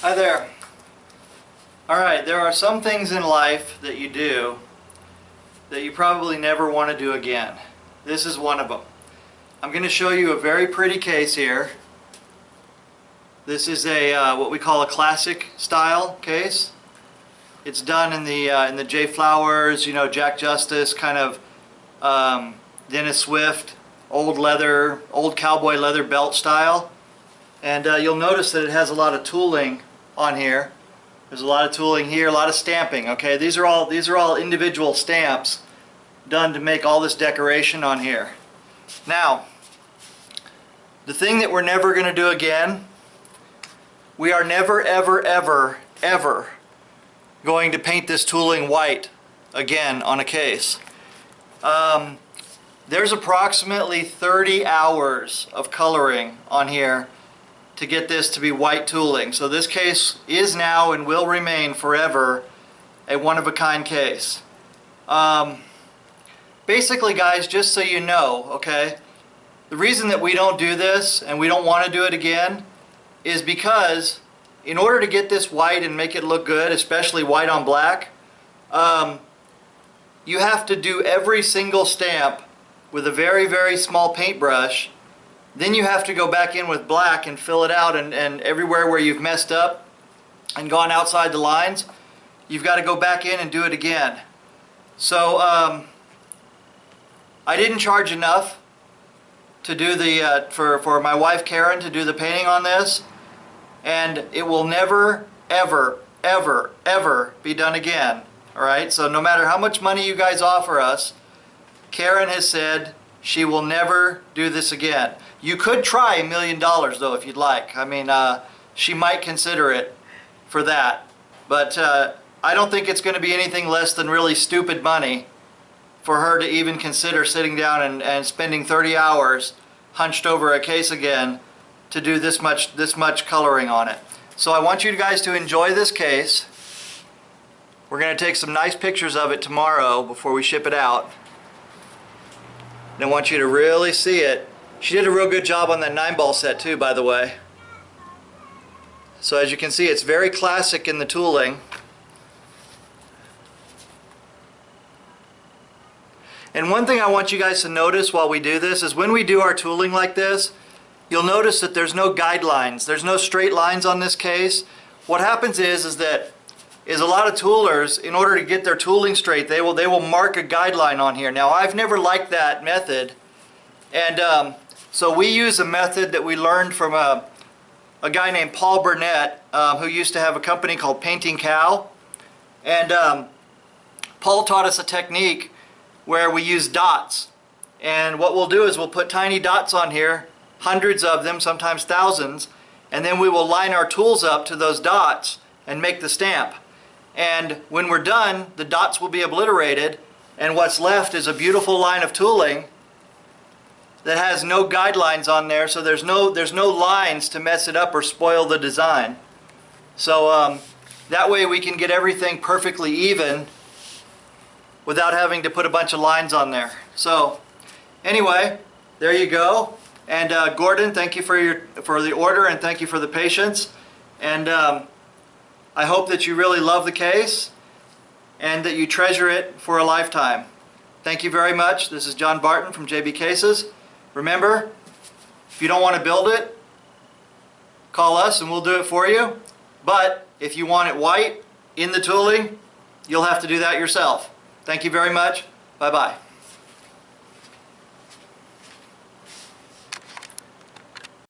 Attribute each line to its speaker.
Speaker 1: Hi there. Alright, there are some things in life that you do that you probably never want to do again. This is one of them. I'm going to show you a very pretty case here. This is a what we call a classic style case. It's done in the J. Flowers, you know, Jack Justice, kind of Dennis Swift, old leather, old cowboy leather belt style. And you'll notice that it has a lot of tooling on here. There's a lot of tooling here, a lot of stamping. Okay, these are all individual stamps done to make all this decoration on here. Now, the thing that we're never going to do again, we are never, ever, ever, ever going to paint this tooling white again on a case. There's approximately 30 hours of coloring on here to get this to be white tooling. So this case is now and will remain forever a one-of-a-kind case. Basically, guys, just so you know, okay, the reason that we don't do this and we don't want to do it again is because in order to get this white and make it look good, especially white on black, you have to do every single stamp with a very, very small paintbrush. Then you have to go back in with black and fill it out, and everywhere where you've messed up and gone outside the lines, you've got to go back in and do it again. So I didn't charge enough to do the for my wife Karen to do the painting on this, and it will never, ever, ever, ever be done again. Alright, so no matter how much money you guys offer us, Karen has said she will never do this again. You could try $1 million though if you'd like. I mean, she might consider it for that. But I don't think it's going to be anything less than really stupid money for her to even consider sitting down and spending 30 hours hunched over a case again to do this much coloring on it. So I want you guys to enjoy this case. We're going to take some nice pictures of it tomorrow before we ship it out. And I want you to really see it. She did a real good job on that 9-ball set too, by the way. So as you can see, it's very classic in the tooling. And one thing I want you guys to notice while we do this is when we do our tooling like this, you'll notice that there's no guidelines. There's no straight lines on this case. What happens is that a lot of toolers, in order to get their tooling straight, they will mark a guideline on here. Now, I've never liked that method, and so we use a method that we learned from a guy named Paul Burnett, who used to have a company called Painting Cow. And Paul taught us a technique where we use dots. And what we'll do is we'll put tiny dots on here, hundreds of them, sometimes thousands, and then we will line our tools up to those dots and make the stamp. And when we're done, the dots will be obliterated, and what's left is a beautiful line of tooling that has no guidelines on there, so there's no lines to mess it up or spoil the design. So that way we can get everything perfectly even without having to put a bunch of lines on there. So anyway, there you go. And Gordon, thank you for the order, and thank you for the patience. And I hope that you really love the case and that you treasure it for a lifetime. Thank you very much. This is John Barton from JB Cases. Remember, if you don't want to build it, call us and we'll do it for you. But if you want it white in the tooling, you'll have to do that yourself. Thank you very much. Bye-bye.